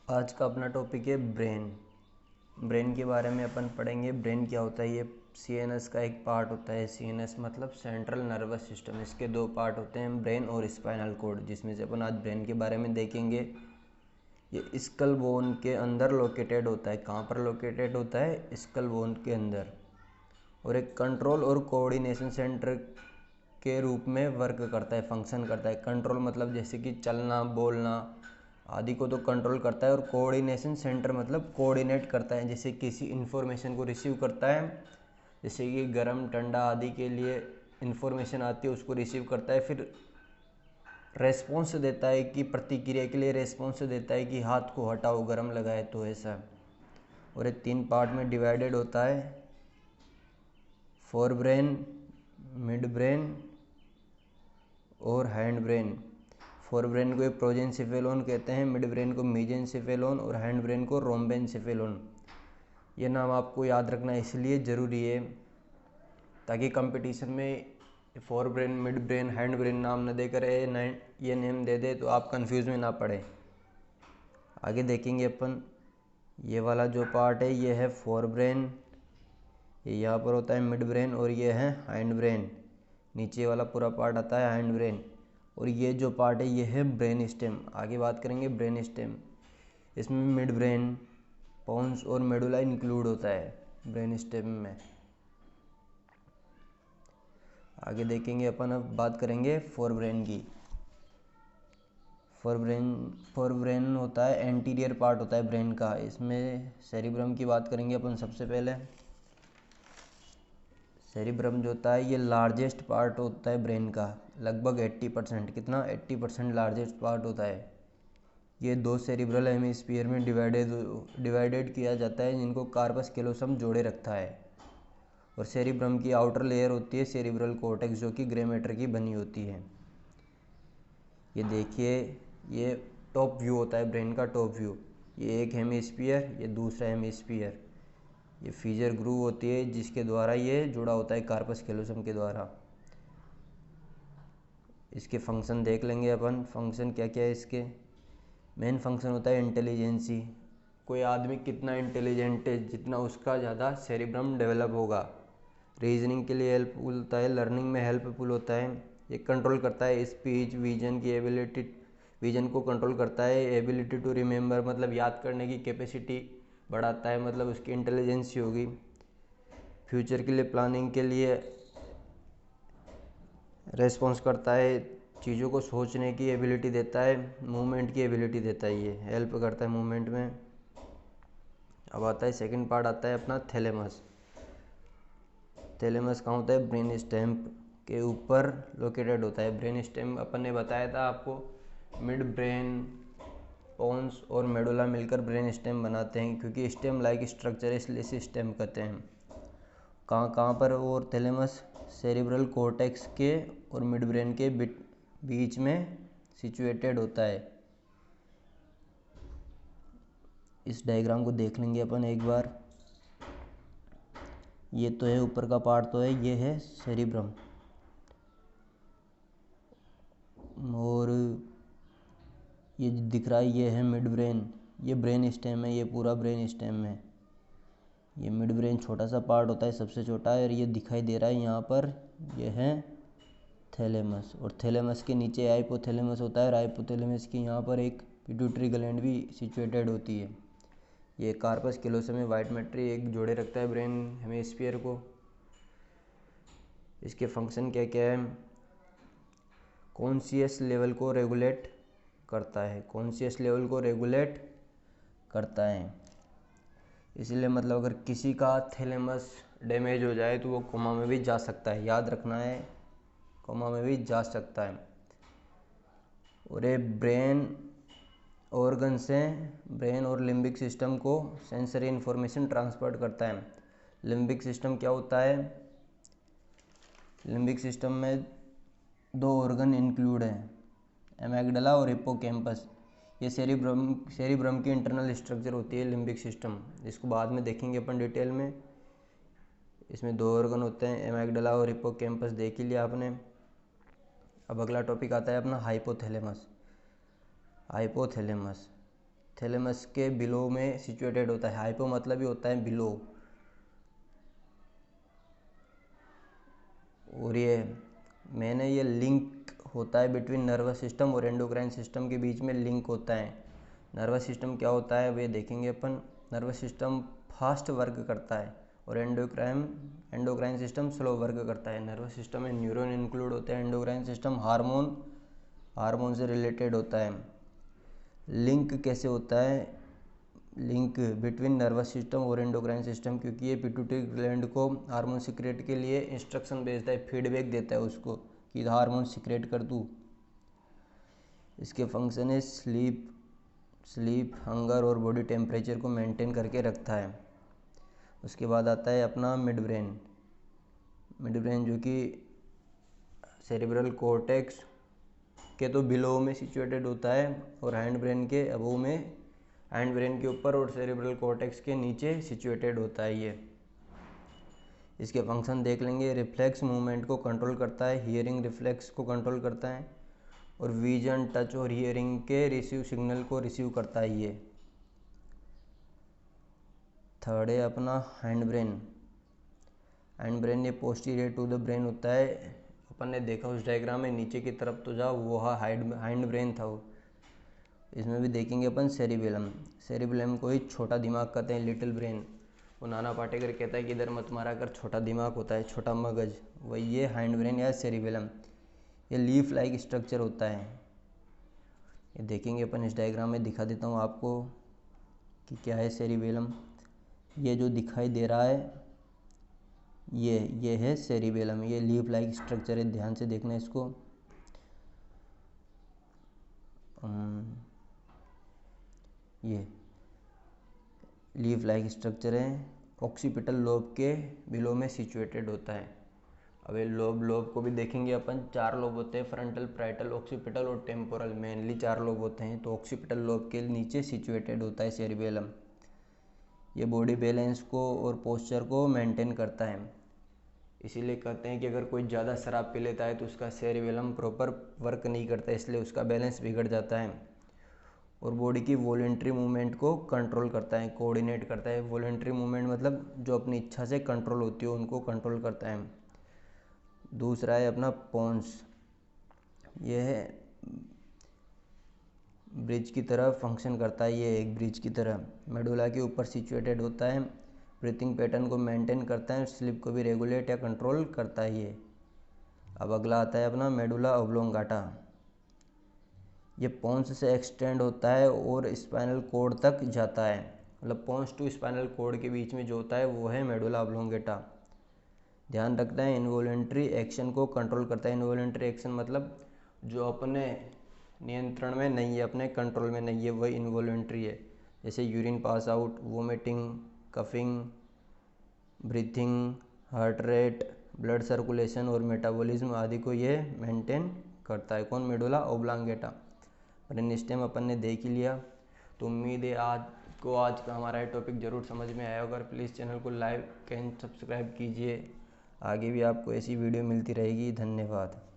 आज का अपना टॉपिक है ब्रेन। ब्रेन के बारे में अपन पढ़ेंगे। ब्रेन क्या होता है, ये सीएनएस का एक पार्ट होता है। सीएनएस मतलब सेंट्रल नर्वस सिस्टम। इसके दो पार्ट होते हैं, ब्रेन और स्पाइनल कॉर्ड, जिसमें से अपन आज ब्रेन के बारे में देखेंगे। ये स्कल बोन के अंदर लोकेटेड होता है। कहाँ पर लोकेटेड होता है? स्कल बोन के अंदर। और एक कंट्रोल और कोऑर्डिनेशन सेंटर के रूप में वर्क करता है, फंक्शन करता है। कंट्रोल मतलब जैसे कि चलना, बोलना आदि को तो कंट्रोल करता है। और कोऑर्डिनेशन सेंटर मतलब कोऑर्डिनेट करता है, जैसे किसी इन्फॉर्मेशन को रिसीव करता है, जैसे कि गर्म ठंडा आदि के लिए इन्फॉर्मेशन आती है उसको रिसीव करता है। फिर रेस्पॉन्स देता है कि प्रतिक्रिया के लिए रेस्पॉन्स देता है कि हाथ को हटाओ गर्म लगा है, तो ऐसा। और ये 3 पार्ट में डिवाइडेड होता है, फोर ब्रेन, मिड ब्रेन और हैंड ब्रेन। फोर ब्रेन को प्रोजेंसेफेलोन कहते हैं, मिड ब्रेन को मीजेंसेफेलोन और हैंड ब्रेन को रोम्बेंसेफेलोन। ये नाम आपको याद रखना इसलिए ज़रूरी है ताकि कंपटीशन में fore brain, mid brain, hind brain नाम न देकर ये नेम दे दे तो आप कंफ्यूज में ना पड़े। आगे देखेंगे अपन। ये वाला जो पार्ट है ये है फोर ब्रेन, ये यहाँ पर होता है मिड ब्रेन, और ये है हैंड ब्रेन। नीचे वाला पूरा पार्ट आता है हैंड ब्रेन। और ये जो पार्ट है ये है ब्रेन स्टेम। आगे बात करेंगे ब्रेन स्टेम। इसमें मिड ब्रेन, पोन्स और मेडुला इंक्लूड होता है ब्रेन स्टेम में। आगे देखेंगे अपन। अब बात करेंगे फोर ब्रेन की। फोर ब्रेन होता है एंटीरियर पार्ट होता है ब्रेन का। इसमें सेरिब्रम की बात करेंगे अपन सबसे पहले। सेरिब्रम जो होता है ये लार्जेस्ट पार्ट होता है ब्रेन का, लगभग 80%। कितना? 80% लार्जेस्ट पार्ट होता है। ये 2 सेरिब्रल हेमिस्फीयर में डिवाइडेड किया जाता है, जिनको कार्पस कैलोसम जोड़े रखता है। और सेरिब्रम की आउटर लेयर होती है सेरिब्रल कॉर्टेक्स, जो कि ग्रे मैटर की बनी होती है। ये देखिए, ये टॉप व्यू होता है ब्रेन का, टॉप व्यू। ये एक हेमिस्फीयर, ये दूसरा हेमिस्फीयर। ये फीजर ग्रूव होती है जिसके द्वारा ये जुड़ा होता है कार्पस कैलोसम के द्वारा। इसके फंक्शन देख लेंगे अपन। फंक्शन क्या क्या है इसके। मेन फंक्शन होता है इंटेलिजेंसी। कोई आदमी कितना इंटेलिजेंट है, जितना उसका ज़्यादा सेरिब्रम डेवलप होगा। रीजनिंग के लिए हेल्पफुल होता है, लर्निंग में हेल्पफुल होता है। ये कंट्रोल करता है स्पीच, विजन की एबिलिटी, विजन को कंट्रोल करता है। एबिलिटी टू रिमेंबर मतलब याद करने की कैपेसिटी बढ़ाता है, मतलब उसकी इंटेलिजेंसी होगी। फ्यूचर के लिए प्लानिंग के लिए रेस्पॉन्स करता है, चीज़ों को सोचने की एबिलिटी देता है, मूवमेंट की एबिलिटी देता है, ये हेल्प करता है मूवमेंट में। अब आता है सेकंड पार्ट, आता है अपना थैलेमस। थैलेमस कहाँ होता है? ब्रेन स्टेम के ऊपर लोकेटेड होता है। ब्रेन स्टेम अपन ने बताया था आपको, मिड ब्रेन, पोन्स और मेडुला मिलकर ब्रेन स्टेम बनाते हैं, क्योंकि स्टेम लाइक स्ट्रक्चर इसलिए इसे स्टेम कहते हैं। कहाँ कहाँ पर? और थैलेमस सेरिब्रल कॉर्टेक्स के और मिड ब्रेन के बीच में सिचुएटेड होता है। इस डायग्राम को देख लेंगे अपन एक बार। ये तो है ऊपर का पार्ट, तो है ये है सेरिब्रम, और ये दिख रहा है ये है मिड ब्रेन। ये ब्रेन स्टेम है, ये पूरा ब्रेन स्टेम है। ये मिड ब्रेन छोटा सा पार्ट होता है, सबसे छोटा है, और ये दिखाई दे रहा है यहाँ पर, ये है थैलेमस। और थैलेमस के नीचे हाइपोथैलेमस होता है, और हाइपोथैलेमस की यहाँ पर एक पिट्यूटरी ग्लैंड भी सिचुएटेड होती है। ये कार्पस कैलोसम में वाइट मैटर एक जोड़े रखता है ब्रेन हेमिस्फीयर को। इसके फंक्शन क्या क्या है? कॉन्शियस लेवल को रेगुलेट करता है, कॉन्शियस लेवल को रेगुलेट करता है। इसलिए मतलब अगर किसी का थैलेमस डैमेज हो जाए तो वो कोमा में भी जा सकता है, याद रखना है, कोमा में भी जा सकता है। और ये ब्रेन ऑर्गन से ब्रेन और लिम्बिक सिस्टम को सेंसरी इन्फॉर्मेशन ट्रांसफर करता है। लिम्बिक सिस्टम क्या होता है? लिम्बिक सिस्टम में 2 ऑर्गन इंक्लूड हैं, एमिग्डाला और हिप्पोकैम्पस। ये सेरिब्रम की इंटरनल स्ट्रक्चर होती है लिम्बिक सिस्टम, जिसको बाद में देखेंगे अपन डिटेल में। इसमें 2 ऑर्गन होते हैं, एमिग्डाला और हिप्पोकैम्पस, देख ही लिया आपने। अब अगला टॉपिक आता है अपना हाइपोथैलेमस। हाइपोथैलेमस, थैलेमस के बिलो में सिचुएटेड होता है। हाइपो मतलब ही होता है बिलो। और ये लिंक होता है बिटवीन नर्वस सिस्टम और एंडोक्राइन सिस्टम के बीच में लिंक होता है। नर्वस सिस्टम क्या होता है वे देखेंगे अपन। नर्वस सिस्टम फास्ट वर्क करता है और एंडोक्राइन सिस्टम स्लो वर्क करता है। नर्वस सिस्टम में न्यूरॉन इंक्लूड होते हैं। एंडोक्राइन सिस्टम हार्मोन से रिलेटेड होता है। लिंक कैसे होता है? लिंक बिटवीन नर्वस सिस्टम और एंडोक्राइन सिस्टम, क्योंकि ये पिट्यूटरी ग्लैंड को हार्मोन सिक्रेट के लिए इंस्ट्रक्शन भेजता है, फीडबैक देता है उसको कि हार्मोन सिक्रेट कर दूँ। इसके फंक्शन है स्लीप, हंगर और बॉडी टेम्परेचर को मेंटेन करके रखता है। उसके बाद आता है अपना मिड ब्रेन जो कि सेरेब्रल कॉर्टेक्स के तो बिलो में सिचुएटेड होता है और हैंड ब्रेन के अबोव में, हैंड ब्रेन के ऊपर और सेरेब्रल कॉर्टेक्स के नीचे सिचुएटेड होता है ये। इसके फंक्शन देख लेंगे। रिफ्लेक्स मूवमेंट को कंट्रोल करता है, हियरिंग रिफ्लेक्स को कंट्रोल करता है और विजन, टच और हियरिंग के रिसीव सिग्नल को रिसीव करता है ये। थर्ड है अपना हैंड ब्रेन ये पोस्टीरियर टू द ब्रेन होता है। अपन ने देखा उस डायग्राम में, नीचे की तरफ तो जाओ वो हैंड ब्रेन था वो। इसमें भी देखेंगे अपन सेरिबेलम को ही छोटा दिमाग कहते हैं, लिटिल ब्रेन। वो नाना पाटेकर कहता है कि इधर मत मारा कर, छोटा दिमाग होता है, छोटा मगज, वही ये हैंड ब्रेन या सेरिबेलम। ये लीफ लाइक स्ट्रक्चर होता है। ये देखेंगे अपन, इस डायग्राम में दिखा देता हूँ आपको कि क्या है सेरिबेलम। ये जो दिखाई दे रहा है ये है सेरिबेलम। ये लीफ लाइक स्ट्रक्चर है, ध्यान से देखना इसको। ये लीफ लाइक स्ट्रक्चर है, ऑक्सीपिटल लोब के बिलो में सिचुएटेड होता है। अब ये लोब को भी देखेंगे अपन। 4 लोब होते हैं, फ्रंटल, पैराइटल, ऑक्सीपिटल और टेम्पोरल। मेनली 4 लोब होते हैं। तो ऑक्सीपिटल लोब के नीचे सिचुएटेड होता है सेरिबेलम। ये बॉडी बैलेंस को और पोस्चर को मेंटेन करता है। इसीलिए कहते हैं कि अगर कोई ज़्यादा शराब पी लेता है तो उसका सेरिबेलम प्रॉपर वर्क नहीं करता, इसलिए उसका बैलेंस बिगड़ जाता है। और बॉडी की वॉलेंट्री मूवमेंट को कंट्रोल करता है, कोऑर्डिनेट करता है। वॉलेंट्री मूवमेंट मतलब जो अपनी इच्छा से कंट्रोल होती है उनको कंट्रोल करता है। दूसरा है अपना पोन्स। यह है ब्रिज की तरह फंक्शन करता है। ये एक ब्रिज की तरह मेडुला के ऊपर सिचुएटेड होता है। ब्रीथिंग पैटर्न को मेंटेन करता है, स्लीप को भी रेगुलेट या कंट्रोल करता है ये। अब अगला आता है अपना मेडुला ऑब्लोंगाटा। ये पोन्स से एक्सटेंड होता है और स्पाइनल कॉर्ड तक जाता है। मतलब पोन्स टू स्पाइनल कॉर्ड के बीच में जो होता है वो है मेडुला ऑब्लोंगेटा। ध्यान रखना है, इनवॉलेंट्री एक्शन को कंट्रोल करता है। इनवॉलेंट्री एक्शन मतलब जो अपने नियंत्रण में नहीं है, अपने कंट्रोल में नहीं है, वही इनवॉलेंट्री है। जैसे urine pass out, vomiting, coughing, breathing, heart rate, blood circulation और मेटाबॉलिज्म आदि को ये मेंटेन करता है। कौन? Medulla oblongata. ब्रेन स्टेम अपन ने देख ही लिया। तो उम्मीद है आज का हमारा ये टॉपिक ज़रूर समझ में आया होगा। प्लीज़ चैनल को लाइक एंड सब्सक्राइब कीजिए। आगे भी आपको ऐसी वीडियो मिलती रहेगी। धन्यवाद।